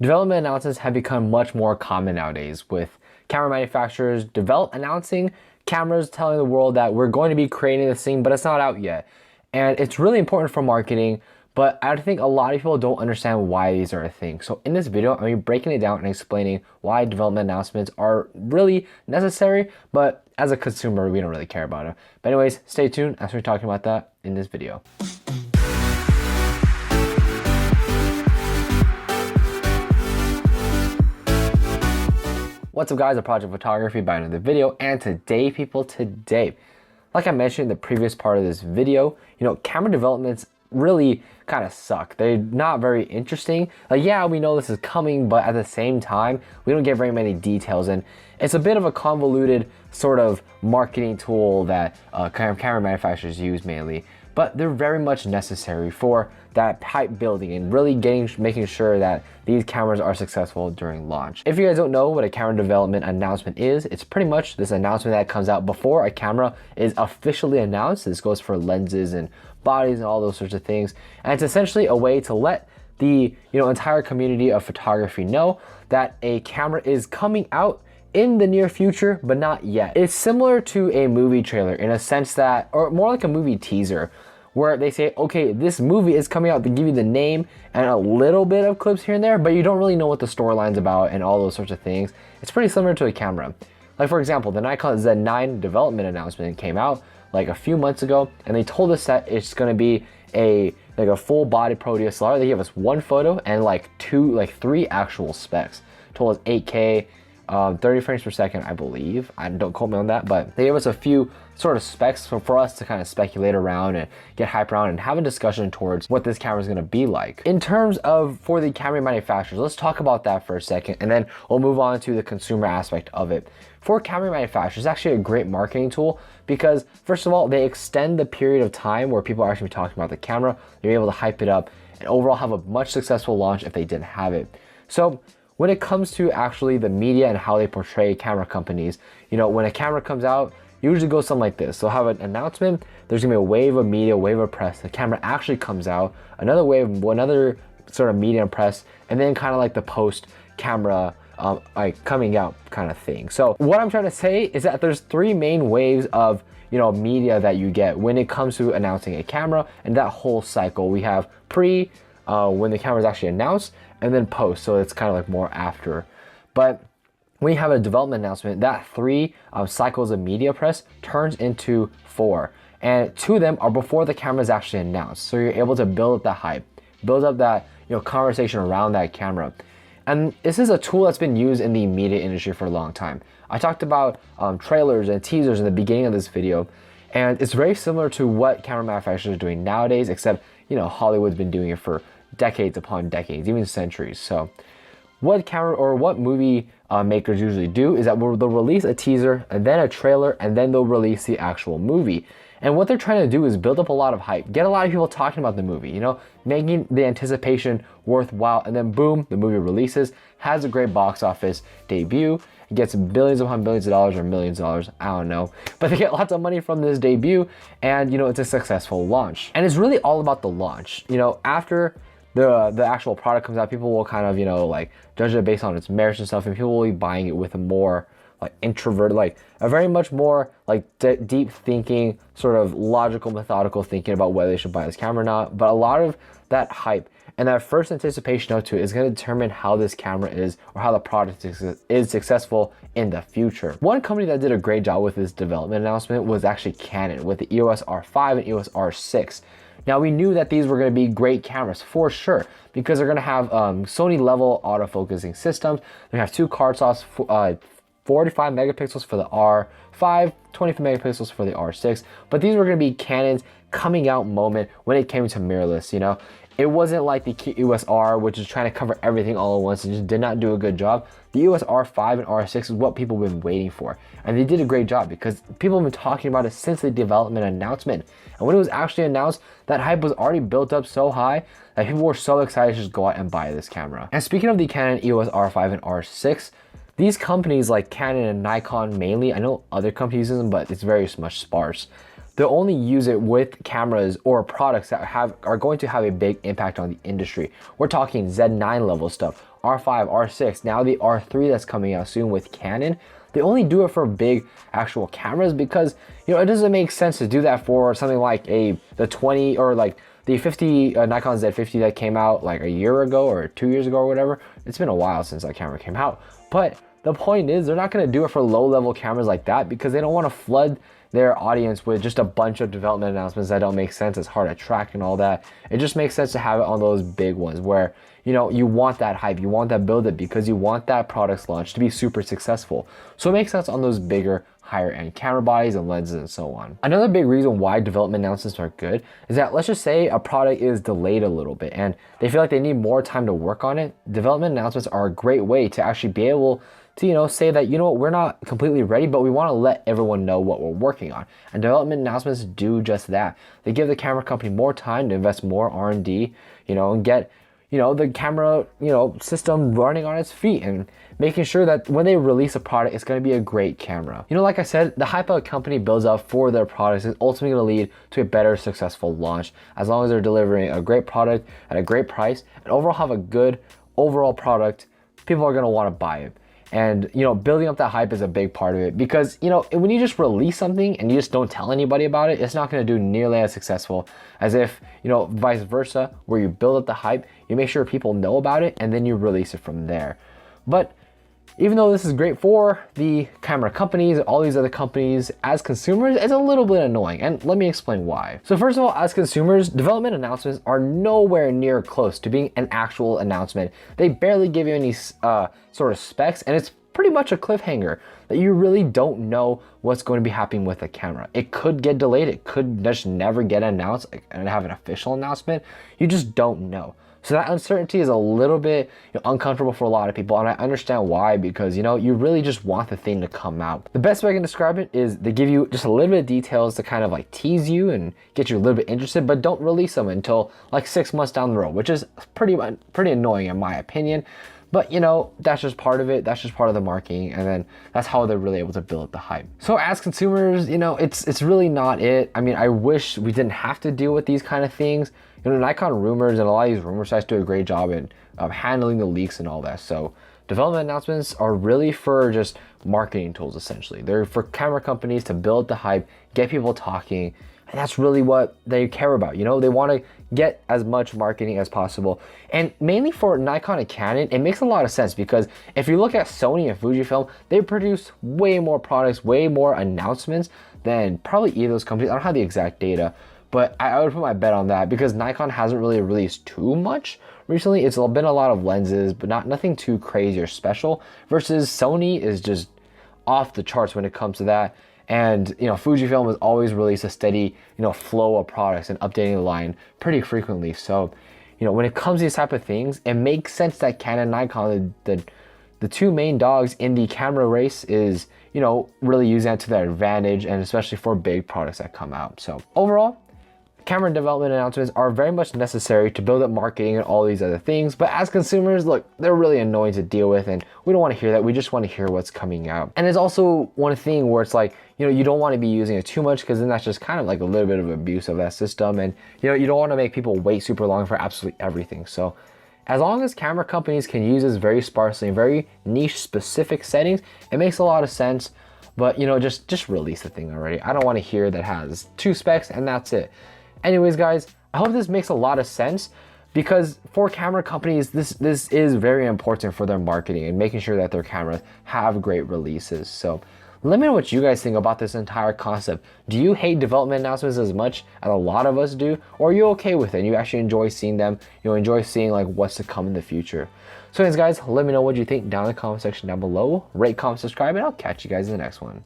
Development announcements have become much more common nowadays, with camera manufacturers announcing cameras, telling the world that we're going to be creating this thing, but it's not out yet. And it's really important for marketing, but I think a lot of people don't understand why these are a thing. So in this video, I'm breaking it down and explaining why development announcements are really necessary, but as a consumer, we don't really care about it. But anyways, stay tuned as we're talking about that in this video. What's up guys, Project Photography by another video, and today like I mentioned in the previous part of this video, camera developments really kind of suck. They're not very interesting. Like, yeah, we know this is coming, but at the same time, we don't get very many details, and it's a bit of a convoluted sort of marketing tool that camera manufacturers use mainly, but they're very much necessary for that hype building and really making sure that these cameras are successful during launch. If you guys don't know what a camera development announcement is, it's pretty much this announcement that comes out before a camera is officially announced. This goes for lenses and bodies and all those sorts of things. And it's essentially a way to let the entire community of photography know that a camera is coming out in the near future, but not yet. It's similar to a movie trailer in a sense that, or more like a movie teaser, where they say, okay, this movie is coming out, to give you the name and a little bit of clips here and there, but you don't really know what the storyline's about and all those sorts of things. It's pretty similar to a camera. Like, for example, the Nikon Z6 development announcement came out like a few months ago, and they told us that it's gonna be a full body pro DSLR. They gave us one photo and three actual specs. Told us 8K, 30 frames per second, I believe. Don't quote me on that, but they gave us a few sort of specs for us to kind of speculate around and get hype around and have a discussion towards what this camera is going to be like. In terms of for the camera manufacturers, let's talk about that for a second, and then we'll move on to the consumer aspect of it. For camera manufacturers, it's actually a great marketing tool because, first of all, they extend the period of time where people are actually talking about the camera. They're able to hype it up and overall have a much successful launch if they didn't have it. So when it comes to actually the media and how they portray camera companies, when a camera comes out, it usually goes something like this. They'll have an announcement, there's gonna be a wave of media, wave of press, the camera actually comes out, another wave, another sort of media and press, and then kind of like the post camera coming out kind of thing. So what I'm trying to say is that there's three main waves of media that you get when it comes to announcing a camera, and that whole cycle. We have pre, when the camera is actually announced, and then post, so it's kind of like more after. But when you have a development announcement, that three cycles of media press turns into four, and two of them are before the camera is actually announced. So you're able to build up that hype, build up that conversation around that camera. And this is a tool that's been used in the media industry for a long time. I talked about trailers and teasers in the beginning of this video, and it's very similar to what camera manufacturers are doing nowadays, except Hollywood's been doing it for decades upon decades, even centuries. So what camera or what movie makers usually do is that they'll release a teaser and then a trailer, and then they'll release the actual movie. And what they're trying to do is build up a lot of hype, get a lot of people talking about the movie, making the anticipation worthwhile, and then boom, the movie releases, has a great box office debut, it gets billions upon billions of dollars or millions of dollars, I don't know, but they get lots of money from this debut, and it's a successful launch. And it's really all about the launch. After the actual product comes out, people will kind of judge it based on its merits and stuff, and people will be buying it with a more introverted, a very much more deep thinking, sort of logical, methodical thinking about whether they should buy this camera or not. But a lot of that hype and that first anticipation up to it is going to determine how this camera is, or how the product is successful in the future. One company that did a great job with this development announcement was actually Canon with the EOS R5 and EOS R6. Now, we knew that these were going to be great cameras for sure, because they're going to have Sony level autofocusing systems. They have two card slots, 45 megapixels for the R5, 25 megapixels for the R6. But these were going to be Canon's coming out moment when it came to mirrorless. It wasn't like the EOS R, which is trying to cover everything all at once and just did not do a good job. The EOS R5 and R6 is what people have been waiting for. And they did a great job because people have been talking about it since the development announcement. And when it was actually announced, that hype was already built up so high that people were so excited to just go out and buy this camera. And speaking of the Canon EOS R5 and R6, these companies like Canon and Nikon mainly, I know other companies use them, but it's very much sparse. They'll only use it with cameras or products that are going to have a big impact on the industry. We're talking Z9 level stuff, R5, R6, now the R3 that's coming out soon with Canon. They only do it for big actual cameras because, you know, it doesn't make sense to do that for something like the 20 or like the 50 Nikon Z50 that came out like a year ago or 2 years ago or whatever. It's been a while since that camera came out. But the point is, they're not going to do it for low-level cameras like that because they don't want to flood their audience with just a bunch of development announcements that don't make sense. It's hard to track and all that. It just makes sense to have it on those big ones where, you know, you want that hype, you want that build-up because you want that product's launch to be super successful. So it makes sense on those bigger, higher end camera bodies and lenses and so on. Another big reason why development announcements are good is that, let's just say a product is delayed a little bit and they feel like they need more time to work on it. Development announcements are a great way to actually be able to, you know, say that, you know what, we're not completely ready, but we want to let everyone know what we're working on. And development announcements do just that. They give the camera company more time to invest more R&D, you know, and get, you know, the camera, you know, system running on its feet and making sure that when they release a product, it's going to be a great camera. You know, like I said, the hype a company builds up for their products is ultimately going to lead to a better, successful launch as long as they're delivering a great product at a great price and overall have a good overall product. People are going to want to buy it. And, you know, building up that hype is a big part of it because, you know, when you just release something and you just don't tell anybody about it, it's not going to do nearly as successful as if, you know, vice versa, where you build up the hype, you make sure people know about it, and then you release it from there. But even though this is great for the camera companies and all these other companies, as consumers, it's a little bit annoying. And let me explain why. So first of all, as consumers, development announcements are nowhere near close to being an actual announcement. They barely give you any sort of specs, and it's pretty much a cliffhanger that you really don't know what's going to be happening with the camera. It could get delayed. It could just never get announced and have an official announcement. You just don't know. So that uncertainty is a little bit, you know, uncomfortable for a lot of people, and I understand why, because, you know, you really just want the thing to come out. The best way I can describe it is they give you just a little bit of details to kind of like tease you and get you a little bit interested, but don't release them until like 6 months down the road, which is pretty annoying in my opinion. But, you know, that's just part of it. That's just part of the marketing. And then that's how they're really able to build up the hype. So as consumers, you know, it's really not it. I mean, I wish we didn't have to deal with these kind of things. You know, Nikon rumors and a lot of these rumor sites do a great job in handling the leaks and all that. So development announcements are really for just marketing tools, essentially. They're for camera companies to build the hype, get people talking. And that's really what they care about. You know, they want to get as much marketing as possible. And mainly for Nikon and Canon, it makes a lot of sense because if you look at Sony and Fujifilm, they produce way more products, way more announcements than probably either of those companies. I don't have the exact data, but I would put my bet on that because Nikon hasn't really released too much recently. It's been a lot of lenses, but nothing too crazy or special, versus Sony is just off the charts when it comes to that. And, you know, Fujifilm has always released a steady, you know, flow of products and updating the line pretty frequently. So, you know, when it comes to these type of things, it makes sense that Canon and Nikon, the two main dogs in the camera race, is, you know, really using that to their advantage, and especially for big products that come out. So overall, camera development announcements are very much necessary to build up marketing and all these other things, but as consumers, look, they're really annoying to deal with, and we don't want to hear that. We just want to hear what's coming out. And it's also one thing where it's like, you know, you don't want to be using it too much because then that's just kind of like a little bit of abuse of that system, and, you know, you don't want to make people wait super long for absolutely everything. So as long as camera companies can use this very sparsely in very niche specific settings, it makes a lot of sense. But, you know, just release the thing already. I don't want to hear that has 2 specs and that's it. Anyways, guys, I hope this makes a lot of sense because for camera companies, this is very important for their marketing and making sure that their cameras have great releases. So let me know what you guys think about this entire concept. Do you hate development announcements as much as a lot of us do? Or are you okay with it? You actually enjoy seeing them? You enjoy seeing like what's to come in the future? So anyways, guys, let me know what you think down in the comment section down below. Rate, comment, subscribe, and I'll catch you guys in the next one.